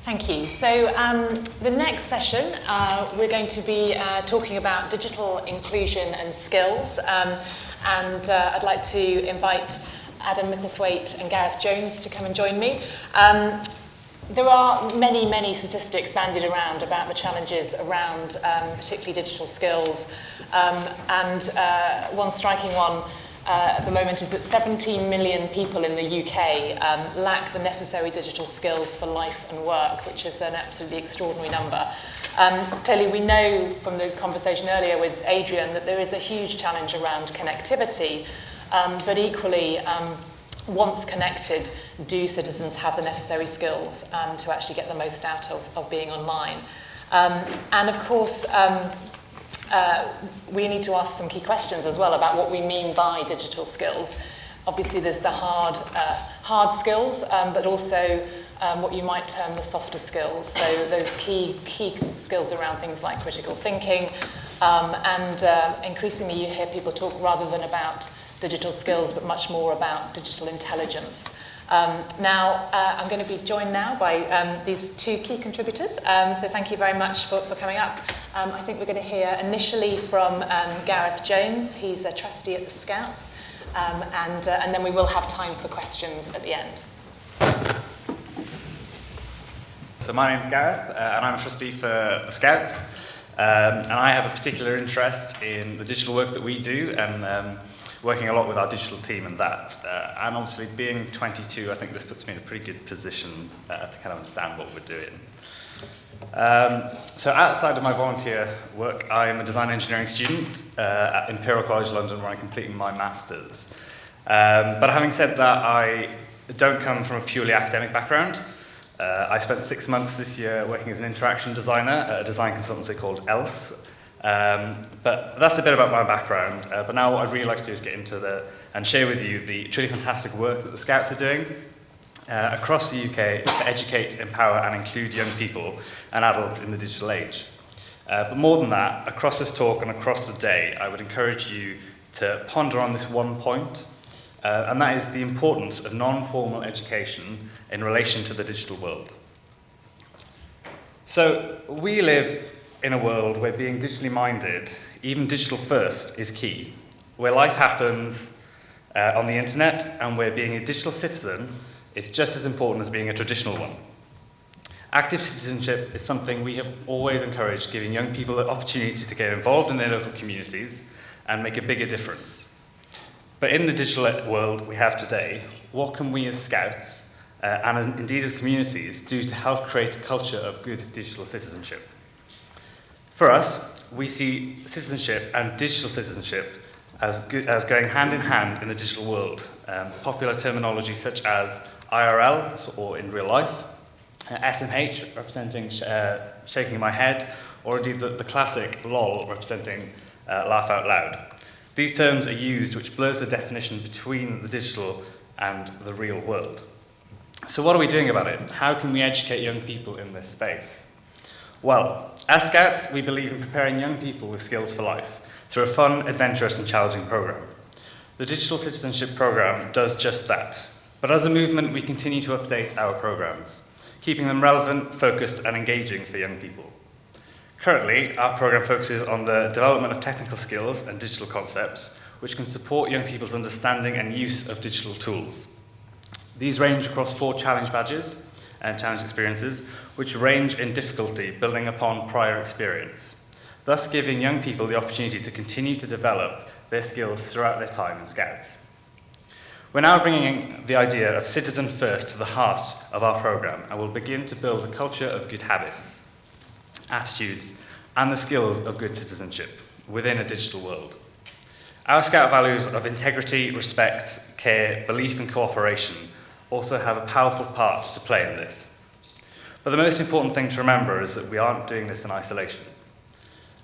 Thank you. So the next session, we're going to be talking about digital inclusion and skills. I'd like to invite Adam Micklethwaite and Gareth Jones to come and join me. There are many statistics bandied around about the challenges around particularly digital skills. One striking one at the moment is that 17 million people in the UK lack the necessary digital skills for life and work, which is an absolutely extraordinary number. Clearly we know from the conversation earlier with Adrian that there is a huge challenge around connectivity, but equally, once connected, do citizens have the necessary skills to actually get the most out of being online? And of course, we need to ask some key questions as well about what we mean by digital skills. Obviously there's the hard skills, but also what you might term the softer skills. So those key skills around things like critical thinking, increasingly you hear people talk rather than about digital skills, but much more about digital intelligence. I'm going to be joined now by these two key contributors, so thank you very much for coming up. I think we're going to hear initially from Gareth Jones. He's a trustee at the Scouts, and then we will have time for questions at the end. So my name's Gareth, and I'm a trustee for the Scouts, and I have a particular interest in the digital work that we do, and working a lot with our digital team and that. And obviously being 22, I think this puts me in a pretty good position to kind of understand what we're doing. So outside of my volunteer work, I'm a design engineering student at Imperial College London, where I'm completing my Masters. But having said that, I don't come from a purely academic background. I spent 6 months this year working as an interaction designer at a design consultancy called ELSE. But that's a bit about my background. But now what I'd really like to do is get into and share with you the truly fantastic work that the Scouts are doing across the UK to educate, empower and include young people and adults in the digital age. But more than that, across this talk and across the day, I would encourage you to ponder on this one point, and that is the importance of non-formal education in relation to the digital world. So we live in a world where being digitally minded, even digital first, is key, where life happens on the internet and where being a digital citizen is just as important as being a traditional one. Active citizenship is something we have always encouraged, giving young people the opportunity to get involved in their local communities and make a bigger difference. But in the digital world we have today, what can we as Scouts, and indeed as communities, do to help create a culture of good digital citizenship? For us, we see citizenship and digital citizenship as going hand in hand in the digital world. Popular terminology such as IRL, or in real life, SMH, representing shaking my head, or indeed the classic LOL, representing laugh out loud. These terms are used, which blurs the definition between the digital and the real world. So what are we doing about it? How can we educate young people in this space? Well, as Scouts, we believe in preparing young people with skills for life through a fun, adventurous and challenging programme. The Digital Citizenship Programme does just that. But as a movement, we continue to update our programmes, keeping them relevant, focused and engaging for young people. Currently, our programme focuses on the development of technical skills and digital concepts, which can support young people's understanding and use of digital tools. These range across 4 challenge badges and challenge experiences, which range in difficulty, building upon prior experience, thus giving young people the opportunity to continue to develop their skills throughout their time in Scouts. We're now bringing the idea of citizen first to the heart of our programme, and will begin to build a culture of good habits, attitudes, and the skills of good citizenship within a digital world. Our Scout values of integrity, respect, care, belief and cooperation also have a powerful part to play in this. But the most important thing to remember is that we aren't doing this in isolation.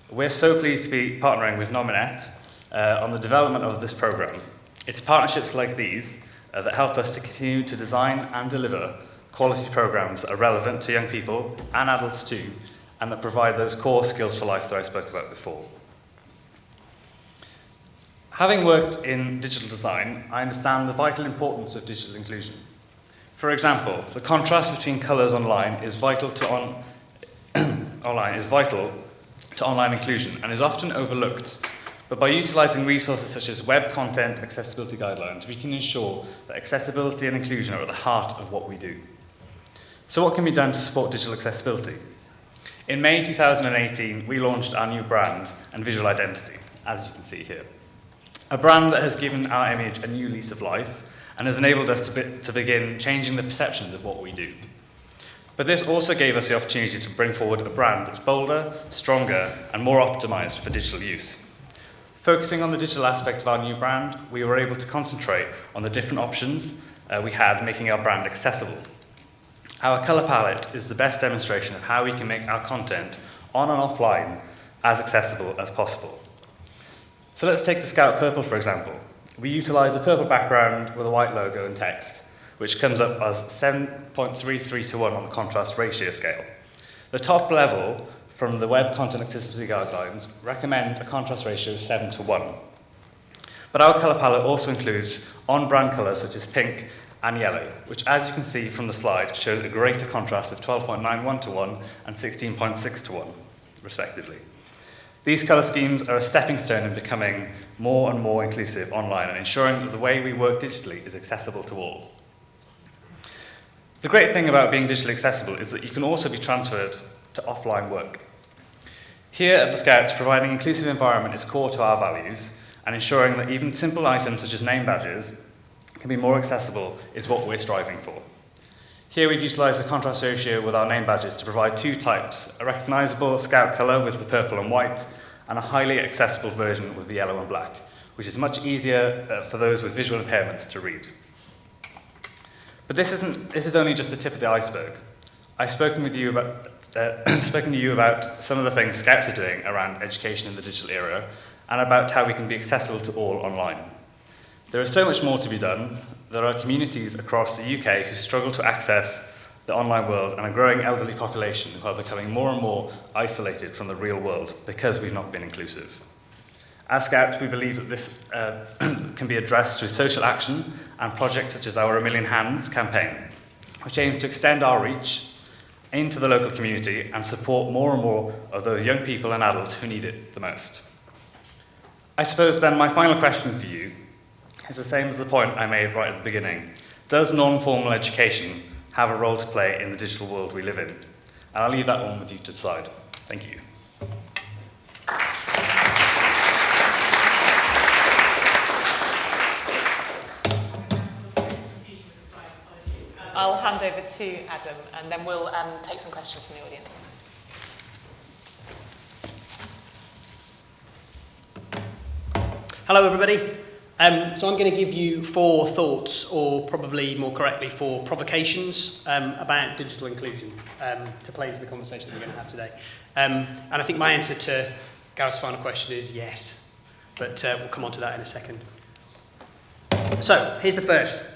We're so pleased to be partnering with Nominet on the development of this programme. It's partnerships like these that help us to continue to design and deliver quality programmes that are relevant to young people and adults too, and that provide those core skills for life that I spoke about before. Having worked in digital design, I understand the vital importance of digital inclusion. For example, the contrast between colours online is vital to online inclusion and is often overlooked. But by utilising resources such as web content accessibility guidelines, we can ensure that accessibility and inclusion are at the heart of what we do. So what can be done to support digital accessibility? In May 2018, we launched our new brand and visual identity, as you can see here. A brand that has given our image a new lease of life and has enabled us to begin changing the perceptions of what we do. But this also gave us the opportunity to bring forward a brand that's bolder, stronger, and more optimised for digital use. Focusing on the digital aspect of our new brand, we were able to concentrate on the different options we had, making our brand accessible. Our colour palette is the best demonstration of how we can make our content on and offline as accessible as possible. So let's take the Scout Purple, for example. We utilise a purple background with a white logo and text, which comes up as 7.33 to 1 on the contrast ratio scale. The top level from the Web Content Accessibility Guidelines recommends a contrast ratio of 7 to 1. But our colour palette also includes on-brand colours such as pink and yellow, which, as you can see from the slide, show a greater contrast of 12.91 to 1 and 16.6 to 1, respectively. These colour schemes are a stepping stone in becoming more and more inclusive online and ensuring that the way we work digitally is accessible to all. The great thing about being digitally accessible is that you can also be transferred to offline work. Here at the Scouts, providing an inclusive environment is core to our values, and ensuring that even simple items such as name badges can be more accessible is what we're striving for. Here we've utilised the contrast ratio with our name badges to provide two types, a recognisable Scout colour with the purple and white, and a highly accessible version with the yellow and black, which is much easier for those with visual impairments to read. But this is only just the tip of the iceberg. I've spoken to you about some of the things Scouts are doing around education in the digital era and about how we can be accessible to all online. There is so much more to be done. There are communities across the UK who struggle to access the online world and a growing elderly population who are becoming more and more isolated from the real world because we've not been inclusive. As Scouts, we believe that this can be addressed through social action and projects such as our A Million Hands campaign, which aims to extend our reach into the local community and support more and more of those young people and adults who need it the most. I suppose then my final question for you is the same as the point I made right at the beginning. Does non-formal education have a role to play in the digital world we live in? And I'll leave that one with you to decide. Thank you. I'll hand over to Adam, and then we'll take some questions from the audience. Hello, everybody. So I'm going to give you 4 thoughts, or probably more correctly 4 provocations about digital inclusion to play into the conversation that we're going to have today. And I think my answer to Gareth's final question is yes, but we'll come on to that in a second. So here's the first.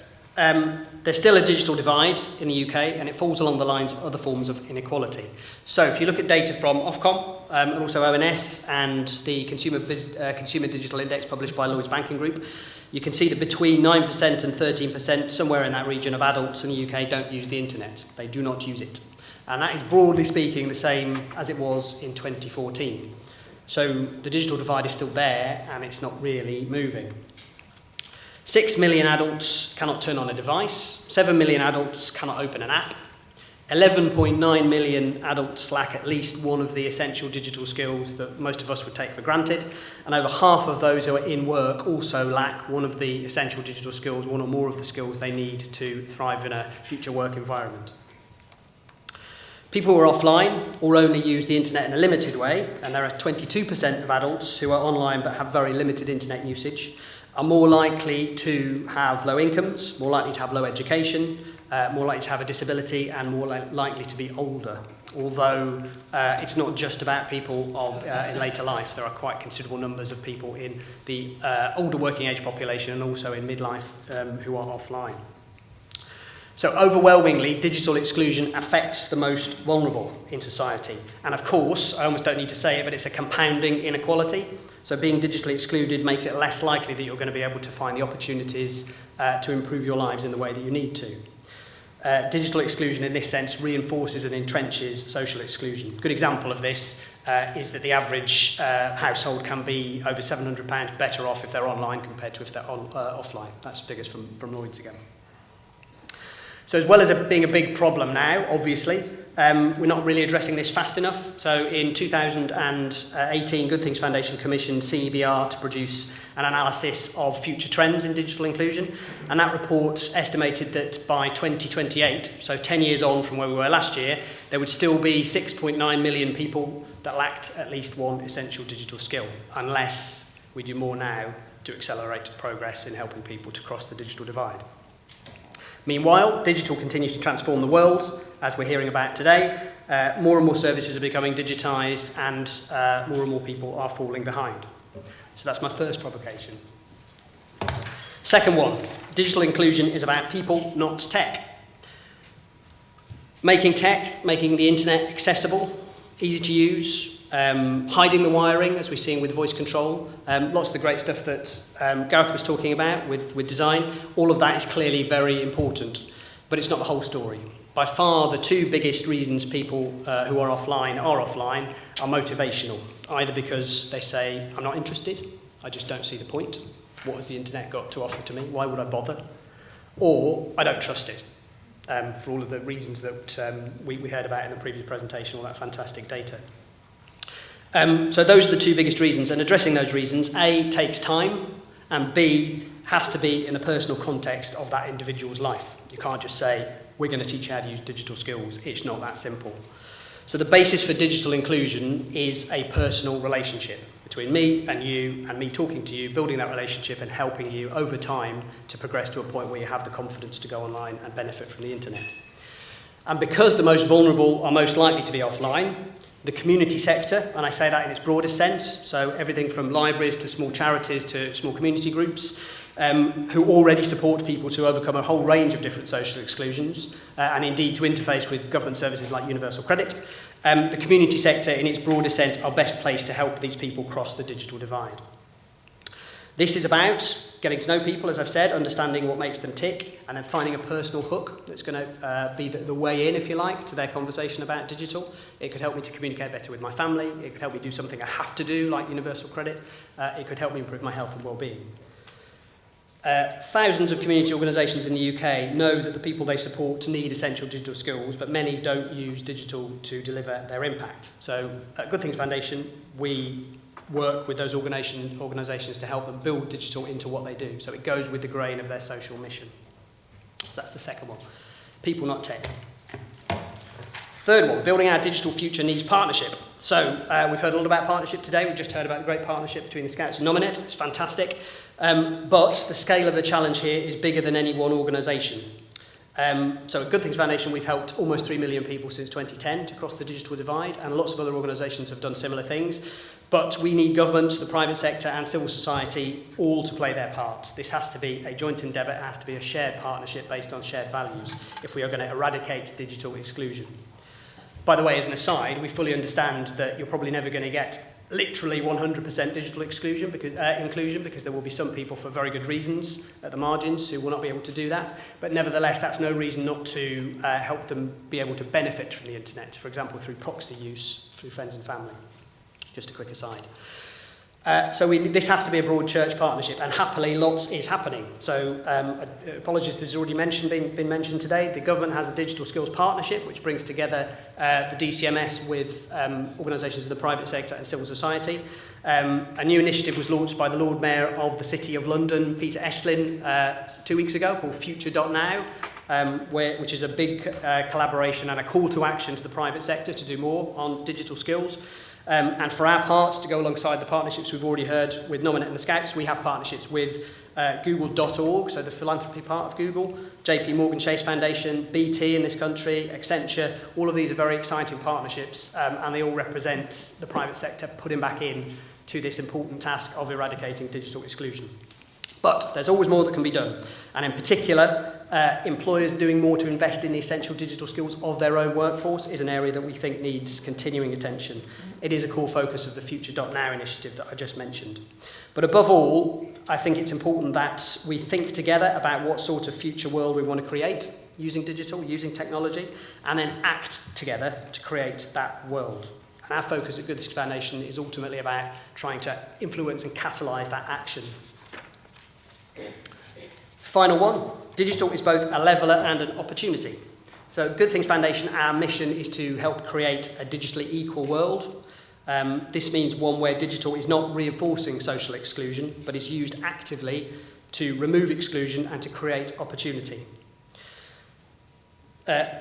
There's still a digital divide in the UK, and it falls along the lines of other forms of inequality. So if you look at data from Ofcom, and also ONS and the Consumer Digital Index published by Lloyds Banking Group, you can see that between 9% and 13%, somewhere in that region of adults in the UK don't use the internet. They do not use it. And that is broadly speaking the same as it was in 2014. So the digital divide is still there, and it's not really moving. 6 million adults cannot turn on a device, 7 million adults cannot open an app, 11.9 million adults lack at least one of the essential digital skills that most of us would take for granted, and over half of those who are in work also lack one of the essential digital skills, one or more of the skills they need to thrive in a future work environment. People who are offline or only use the internet in a limited way, and there are 22% of adults who are online but have very limited internet usage, are more likely to have low incomes, more likely to have low education, more likely to have a disability, and more likely to be older. Although it's not just about people in later life. There are quite considerable numbers of people in the older working age population and also in midlife who are offline. So overwhelmingly, digital exclusion affects the most vulnerable in society. And of course, I almost don't need to say it, but it's a compounding inequality. So being digitally excluded makes it less likely that you're going to be able to find the opportunities to improve your lives in the way that you need to. digital exclusion in this sense reinforces and entrenches social exclusion. A good example of this is that the average household can be over £700 better off if they're online compared to if they're offline. That's figures from Lloyds again. So as well as it being a big problem now, obviously, we're not really addressing this fast enough. So in 2018, Good Things Foundation commissioned CEBR to produce an analysis of future trends in digital inclusion. And that report estimated that by 2028, so 10 years on from where we were last year, there would still be 6.9 million people that lacked at least one essential digital skill, unless we do more now to accelerate progress in helping people to cross the digital divide. Meanwhile, digital continues to transform the world, as we're hearing about today. More and more services are becoming digitised, and more and more people are falling behind. So that's my first provocation. Second one, digital inclusion is about people, not tech. Making the internet accessible, easy to use, hiding the wiring, as we're seeing with voice control. Lots of the great stuff that Gareth was talking about with design. All of that is clearly very important, but it's not the whole story. By far, the two biggest reasons people who are offline are motivational. Either because they say, I'm not interested, I just don't see the point. What has the internet got to offer to me? Why would I bother? Or I don't trust it, for all of the reasons that we heard about in the previous presentation, all that fantastic data. So those are the two biggest reasons, and addressing those reasons, A, takes time, and B, has to be in the personal context of that individual's life. You can't just say, we're going to teach you how to use digital skills. It's not that simple. So the basis for digital inclusion is a personal relationship between me and you, and me talking to you, building that relationship and helping you over time to progress to a point where you have the confidence to go online and benefit from the internet. And because the most vulnerable are most likely to be offline, the community sector, and I say that in its broadest sense, so everything from libraries to small charities to small community groups, who already support people to overcome a whole range of different social exclusions, and indeed to interface with government services like universal credit. The community sector, in its broadest sense, are best placed to help these people cross the digital divide. This is about getting to know people, as I've said, understanding what makes them tick, and then finding a personal hook that's going to be the way in, if you like, to their conversation about digital. It could help me to communicate better with my family. It could help me do something I have to do, like universal credit. It could help me improve my health and well-being. Thousands of community organisations in the UK know that the people they support need essential digital skills, but many don't use digital to deliver their impact. So at Good Things Foundation, we work with those organisations to help them build digital into what they do. So it goes with the grain of their social mission. That's the second one. People, not tech. Third one, building our digital future needs partnership. So we've heard a lot about partnership today. We've just heard about the great partnership between the Scouts and Nominate. It's fantastic. But the scale of the challenge here is bigger than any one organisation. So at Good Things Foundation, we've helped almost 3 million people since 2010 to cross the digital divide, and lots of other organisations have done similar things. But we need governments, the private sector and civil society all to play their part. This has to be a joint endeavour, it has to be a shared partnership based on shared values if we are going to eradicate digital exclusion. By the way, as an aside, we fully understand that you're probably never going to get literally 100% digital inclusion because there will be some people for very good reasons at the margins who will not be able to do that. But nevertheless, that's no reason not to help them be able to benefit from the internet, for example, through proxy use, through friends and family. Just a quick aside. This has to be a broad church partnership, and happily lots is happening. So apologies, this has already been mentioned today. The government has a digital skills partnership which brings together the DCMS with organisations of the private sector and civil society. A new initiative was launched by the Lord Mayor of the City of London, Peter Estlin, 2 weeks ago, called Future.now, which is a big collaboration and a call to action to the private sector to do more on digital skills. And for our part, to go alongside the partnerships we've already heard with Nominate and the Scouts, we have partnerships with Google.org, so the philanthropy part of Google, JP Morgan Chase Foundation, BT in this country, Accenture. All of these are very exciting partnerships, and they all represent the private sector putting back in to this important task of eradicating digital exclusion. But there's always more that can be done, and in particular, employers doing more to invest in the essential digital skills of their own workforce is an area that we think needs continuing attention. It is a core focus of the Future.now initiative that I just mentioned. But above all, I think it's important that we think together about what sort of future world we want to create. using digital, using technology, and then act together to create that world. And our focus at Good Things Foundation is ultimately about trying to influence and catalyse that action. Final one, digital is both a leveller and an opportunity. So Good Things Foundation, our mission is to help create a digitally equal world. This means one where digital is not reinforcing social exclusion, but is used actively to remove exclusion and to create opportunity.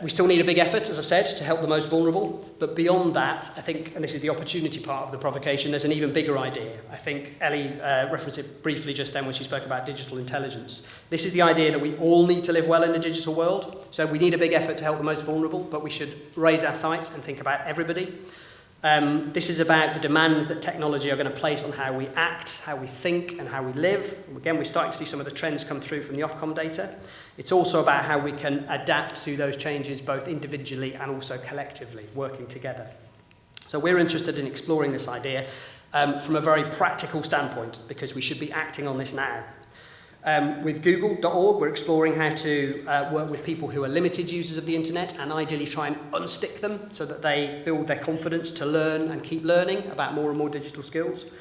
We still need a big effort, as I've said, to help the most vulnerable, but beyond that, I think, and this is the opportunity part of the provocation, there's an even bigger idea. I think Ellie referenced it briefly just then when she spoke about digital intelligence. This is the idea that we all need to live well in a digital world, so we need a big effort to help the most vulnerable, but we should raise our sights and think about everybody. This is about the demands that technology are going to place on how we act, how we think, and how we live. Again, we're starting to see some of the trends come through from the Ofcom data. It's also about how we can adapt to those changes both individually and also collectively, working together. So we're interested in exploring this idea from a very practical standpoint, because we should be acting on this now. With Google.org, we're exploring how to work with people who are limited users of the internet and ideally try and unstick them so that they build their confidence to learn and keep learning about more and more digital skills.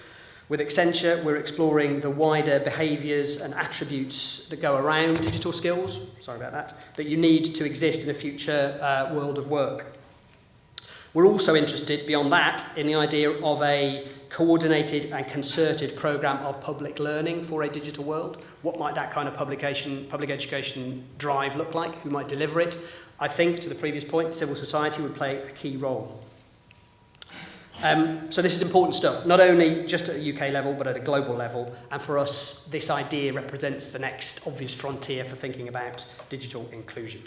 With Accenture, we're exploring the wider behaviours and attributes that go around digital skills, that you need to exist in a future world of work. We're also interested, beyond that, in the idea of a coordinated and concerted programme of public learning for a digital world. What might that kind of public education drive look like? Who might deliver it? I think, to the previous point, civil society would play a key role. So this is important stuff, not only just at a UK level, but at a global level. And for us, this idea represents the next obvious frontier for thinking about digital inclusion.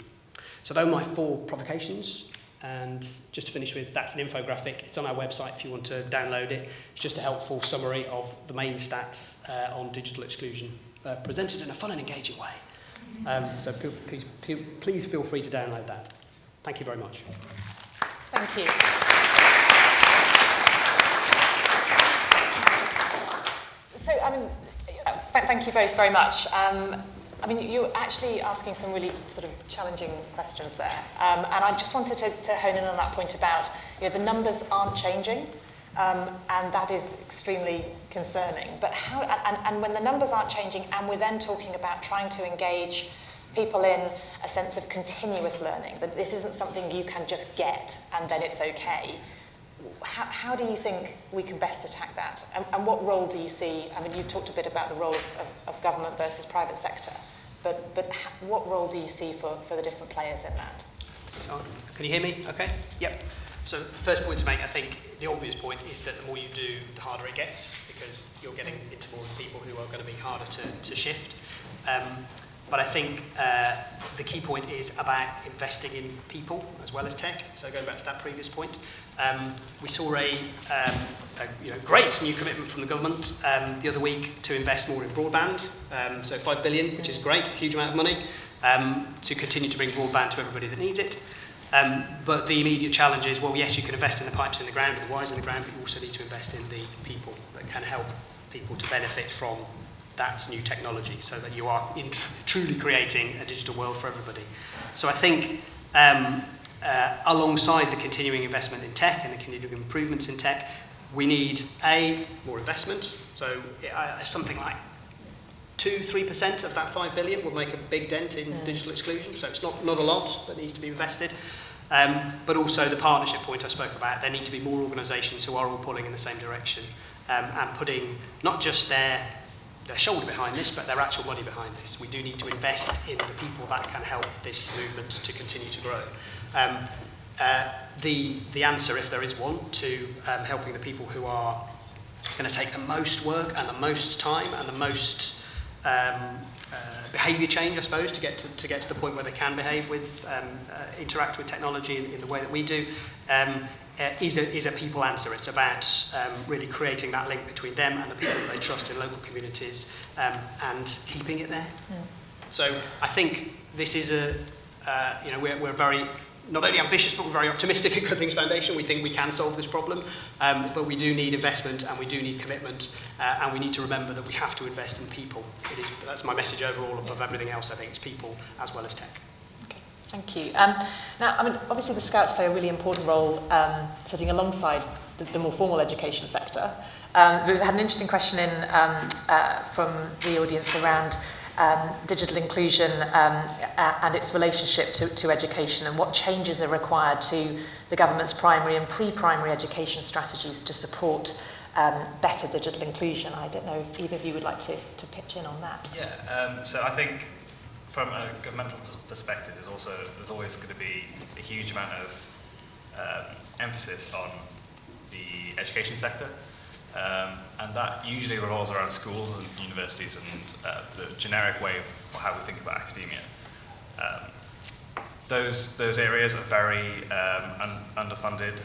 So those are my 4 provocations. And just to finish with, that's an infographic. It's on our website if you want to download it. It's just a helpful summary of the main stats on digital exclusion, presented in a fun and engaging way. So please feel free to download that. Thank you very much. Thank you. So, thank you both very much. You're actually asking some really sort of challenging questions there. And I just wanted to hone in on that point about, the numbers aren't changing, and that is extremely concerning. But how, and when the numbers aren't changing, and we're then talking about trying to engage people in a sense of continuous learning, that this isn't something you can just get and then it's okay. How do you think we can best attack that? And what role do you see? You talked a bit about the role of government versus private sector, but what role do you see for the different players in that? Can you hear me? Okay. Yep. So the first point to make, I think the obvious point is that the more you do, the harder it gets, because you're getting into more people who are going to be harder to shift. But I think the key point is about investing in people as well as tech. So going back to that previous point, we saw a great new commitment from the government the other week to invest more in broadband. So 5 billion, which is great, a huge amount of money, to continue to bring broadband to everybody that needs it. But the immediate challenge is, well, yes, you can invest in the pipes in the ground and the wires in the ground, but you also need to invest in the people that can help people to benefit from that new technology, so that you are truly creating a digital world for everybody. So I think alongside the continuing investment in tech and the continuing improvements in tech, we need more investment. So something like 2-3% of that 5 billion will make a big dent in digital exclusion. So it's not a lot that needs to be invested. But also the partnership point I spoke about, there need to be more organisations who are all pulling in the same direction and putting not just their shoulder behind this, but their actual money behind this. We do need to invest in the people that can help this movement to continue to grow. The answer, if there is one, to helping the people who are going to take the most work and the most time and the most behaviour change, I suppose, to get to the point where they can behave with, interact with technology in the way that we do, is a people answer. It's about really creating that link between them and the people that they trust in local communities, and keeping it there. So I think this is we're very not only ambitious, but we're very optimistic at Good Things Foundation. We think we can solve this problem, but we do need investment and we do need commitment, and we need to remember that we have to invest in people. That's my message overall above everything else. I think it's people as well as tech. Okay. Thank you. Now, I mean, obviously the Scouts play a really important role sitting alongside the more formal education sector. We've had an interesting question in from the audience around digital inclusion and its relationship to education, and what changes are required to the government's primary and pre-primary education strategies to support better digital inclusion. I don't know if either of you would like to pitch in on that. Yeah, so I think from a governmental perspective, there's always going to be a huge amount of emphasis on the education sector. And that usually revolves around schools and universities and the generic way of how we think about academia. Those areas are very underfunded,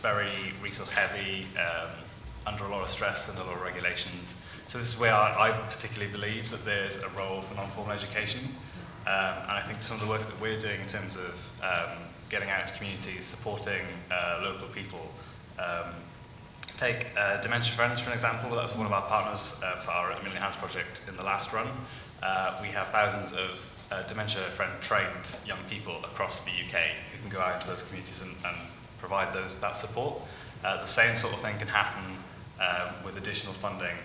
very resource heavy, under a lot of stress and a lot of regulations. So this is where I particularly believe that there's a role for non-formal education. And I think some of the work that we're doing in terms of getting out to communities, supporting local people. Take Dementia Friends, for an example. That was one of our partners for our $1 Million Hands project in the last run. We have thousands of Dementia Friend trained young people across the UK who can go out into those communities and provide that support. The same sort of thing can happen with additional funding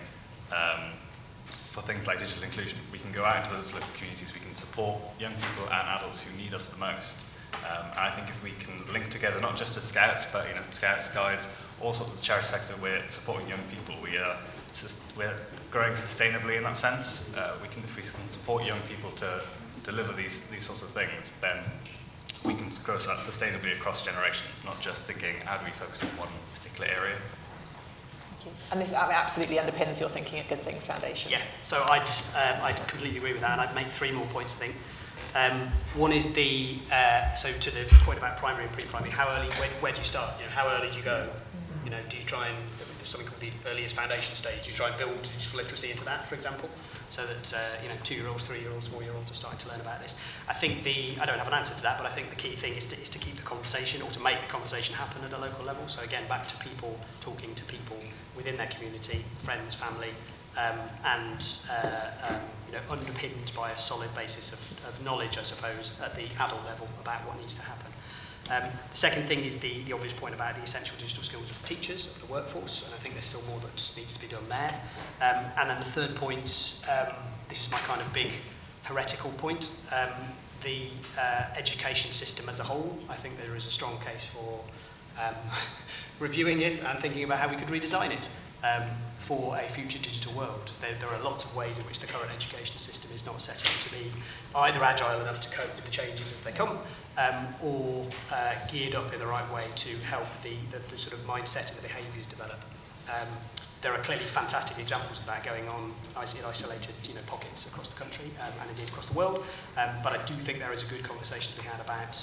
for things like digital inclusion. We can go out into those local communities, we can support young people and adults who need us the most. And I think if we can link together, not just to Scouts, but Scouts, Guides, all sorts of the charity sector, we're supporting young people. We're growing sustainably in that sense. If we can support young people to deliver these sorts of things, then we can grow that sustainably across generations, not just thinking, how do we focus on one particular area? Thank you. And this absolutely underpins your thinking at Good Things Foundation. Yeah, so I'd completely agree with that, and I'd make 3 more points, I think. One is so to the point about primary and pre-primary, how early, where do you start? How early do you go? Do you try and, there's something called the earliest foundation stage, do you try and build digital literacy into that, for example, so that 2-year-olds, 3-year-olds, 4-year-olds are starting to learn about this. I think I don't have an answer to that, but I think the key thing is to keep the conversation, or to make the conversation happen at a local level. So again, back to people, talking to people within their community, friends, family, underpinned by a solid basis of knowledge, I suppose, at the adult level about what needs to happen. The second thing is the obvious point about the essential digital skills of teachers, of the workforce, and I think there's still more that needs to be done there. And then the third point, this is my kind of big heretical point, the education system as a whole. I think there is a strong case for reviewing it and thinking about how we could redesign it for a future digital world. There are lots of ways in which the current education system is not set up to be either agile enough to cope with the changes as they come, or geared up in the right way to help the sort of mindset and the behaviours develop. There are clearly fantastic examples of that going on in isolated pockets across the country and indeed across the world, but I do think there is a good conversation to be had about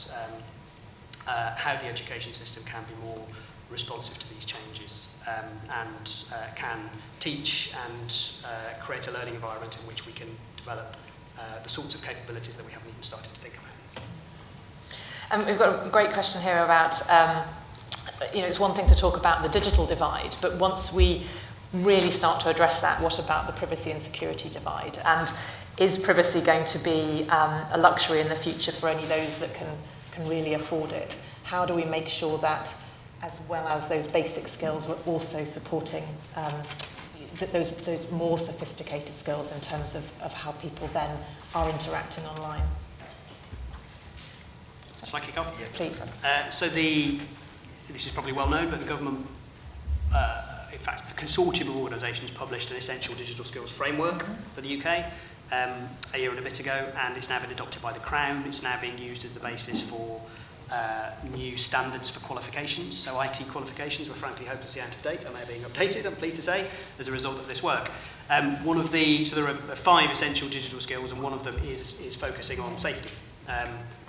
how the education system can be more responsive to these changes and can teach and create a learning environment in which we can develop the sorts of capabilities that we haven't even started to think about. We've got a great question here about, it's one thing to talk about the digital divide, but once we really start to address that, what about the privacy and security divide? And is privacy going to be a luxury in the future for only those that can really afford it? How do we make sure that, as well as those basic skills, we're also supporting those more sophisticated skills in terms of how people then are interacting online? Shall I kick off? Yes, please. This is probably well known, but the government, in fact, a consortium of organisations published an essential digital skills framework for the UK a year and a bit ago, and it's now been adopted by the Crown. It's now being used as the basis for new standards for qualifications. So IT qualifications were frankly hopelessly out of date, and they're being updated, I'm pleased to say, as a result of this work. So there are 5 essential digital skills, and one of them is focusing on safety.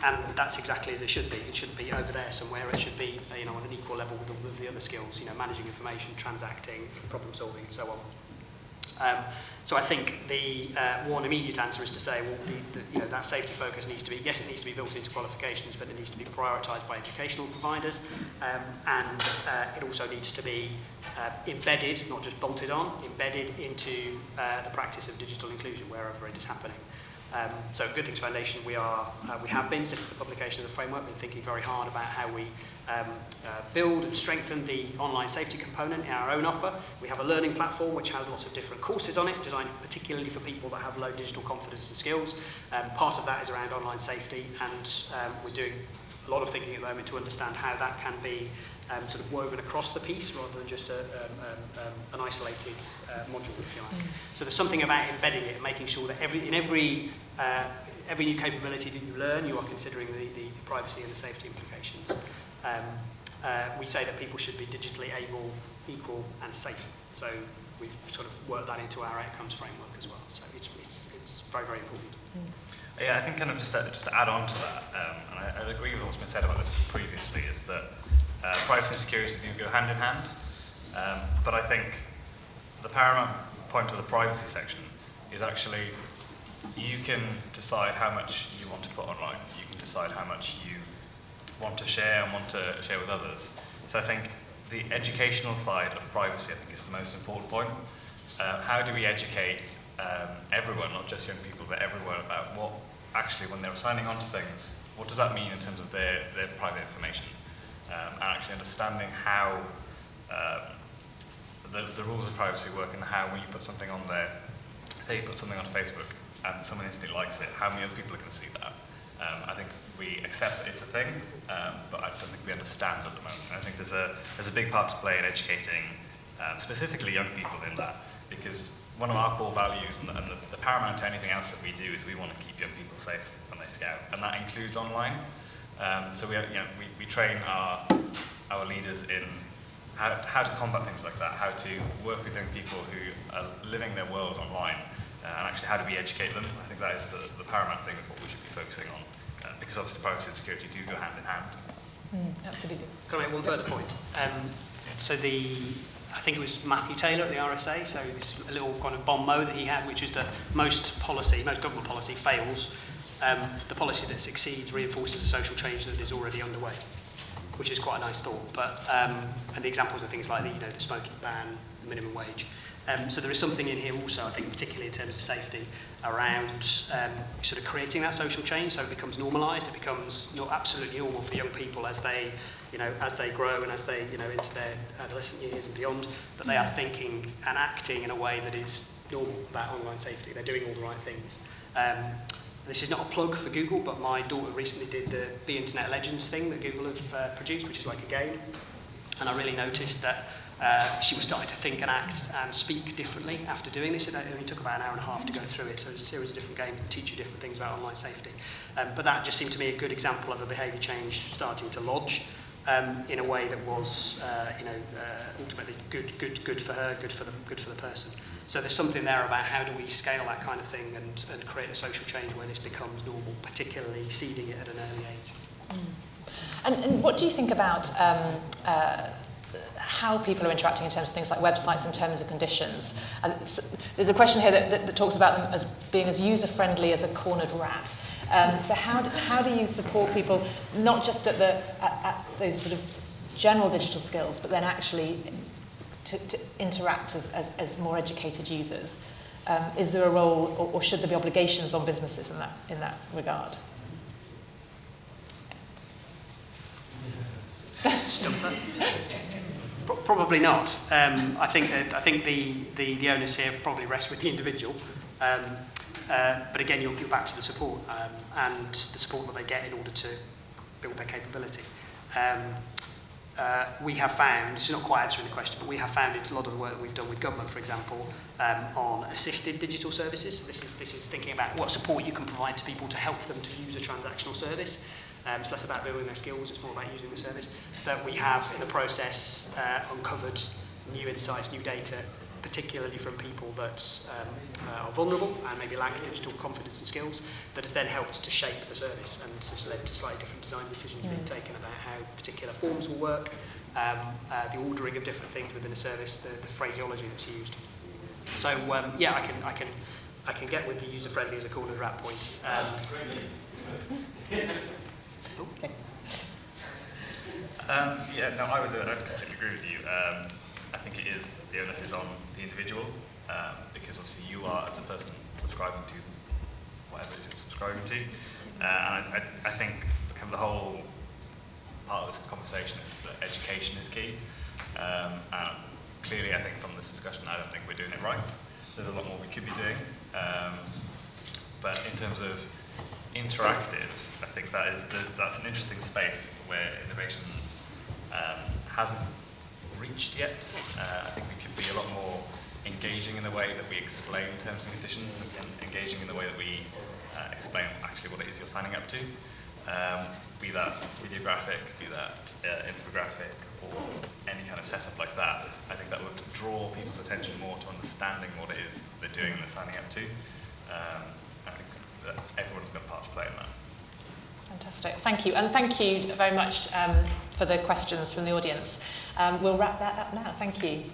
And that's exactly as it should be. It shouldn't be over there somewhere. It should be, on an equal level with the other skills. Managing information, transacting, problem solving, and so on. So I think the one immediate answer is to say, well, that safety focus needs to be, yes, it needs to be built into qualifications, but it needs to be prioritised by educational providers, and it also needs to be embedded, not just bolted on, embedded into the practice of digital inclusion wherever it is happening. So Good Things Foundation, we have been, since the publication of the framework, been thinking very hard about how we build and strengthen the online safety component in our own offer. We have a learning platform which has lots of different courses on it, designed particularly for people that have low digital confidence and skills. Part of that is around online safety, and we're doing a lot of thinking at the moment to understand how that can be sort of woven across the piece rather than just an isolated module, if you like. So there's something about embedding it and making sure that every new capability that you learn, you are considering the privacy and the safety implications. We say that people should be digitally able, equal and safe. So we've sort of worked that into our outcomes framework as well. So it's very, very important. Yeah, I think kind of just to add on to that, and I agree with what's been said about this previously, is that privacy and security do go hand in hand. But I think the paramount point of the privacy section is actually you can decide how much you want to put online. You can decide how much you want to share and want to share with others. So I think the educational side of privacy, I think, is the most important point. How do we educate everyone, not just young people, but everyone about what actually, when they're signing on to things, what does that mean in terms of their private information? And actually understanding how the rules of privacy work, and how when you put something on there, say you put something on Facebook and someone instantly likes it, how many other people are going to see that? I think we accept that it's a thing, but I don't think we understand at the moment. And I think there's a big part to play in educating specifically young people in that, because one of our core values and the paramount to anything else that we do is we want to keep young people safe when they scout, and that includes online. So we train our leaders in how to combat things like that, how to work with young people who are living their world online, and actually how do we educate them. I think that is the paramount thing of what we should be focusing on, because obviously privacy and security do go hand in hand. Absolutely. Can I make one further point? I think it was Matthew Taylor at the RSA, so this a little kind of bon mot that he had, which is that most government policy fails. The policy that succeeds reinforces the social change that is already underway, which is quite a nice thought. But and the examples are things like the smoking ban, the minimum wage. So there is something in here also, I think, particularly in terms of safety, around sort of creating that social change, so it becomes normalised. It becomes absolutely normal for young people as they grow and as they into their adolescent years and beyond, that they are thinking and acting in a way that is normal about online safety. They're doing all the right things. This is not a plug for Google, but my daughter recently did the Be Internet Legends thing that Google have produced, which is like a game. And I really noticed that she was starting to think and act and speak differently after doing this. It only took about an hour and a half to go through it, so it was a series of different games that teach you different things about online safety. But that just seemed to me a good example of a behaviour change starting to lodge in a way that was, ultimately good for her, good for the person. So there's something there about how do we scale that kind of thing and create a social change where this becomes normal, particularly seeding it at an early age. And what do you think about how people are interacting in terms of things like websites and terms and conditions? There's a question here that talks about them as being as user-friendly as a cornered rat. So how do you support people, not just at those sort of general digital skills, but then actually to interact as more educated users? Is there a role, or should there be obligations on businesses in that regard? Probably not. I think the onus here probably rests with the individual. But again, you're back to the support and the support that they get in order to build their capability. We have found, this is not quite answering the question, but we have found in a lot of the work that we've done with government, for example, on assisted digital services. This is thinking about what support you can provide to people to help them to use a transactional service. It's less about building their skills, it's more about using the service. That we have, in the process, uncovered new insights, new data, particularly from people that are vulnerable and maybe lack digital confidence and skills, that has then helped to shape the service and has led to slightly different design decisions being taken about how particular forms will work, the ordering of different things within a service, the phraseology that's used. So I can get with the user-friendly as a cornered rat point. I would completely agree with you. I think the onus is on the individual, because obviously you are, as a person, subscribing to whatever it is you're subscribing to. And I think kind of the whole part of this conversation is that education is key. And clearly, I think from this discussion, I don't think we're doing it right. There's a lot more we could be doing. But in terms of interactive, I think that's an interesting space where innovation hasn't reached yet. I think we could be a lot more engaging in the way that we explain terms and conditions, and engaging in the way that we explain actually what it is you're signing up to. Be that video graphic, be that infographic, or any kind of setup like that. I think that would draw people's attention more to understanding what it is they're doing and they're signing up to. I think that everyone's got a part to play in that. Fantastic, thank you. And thank you very much for the questions from the audience. We'll wrap that up now, thank you.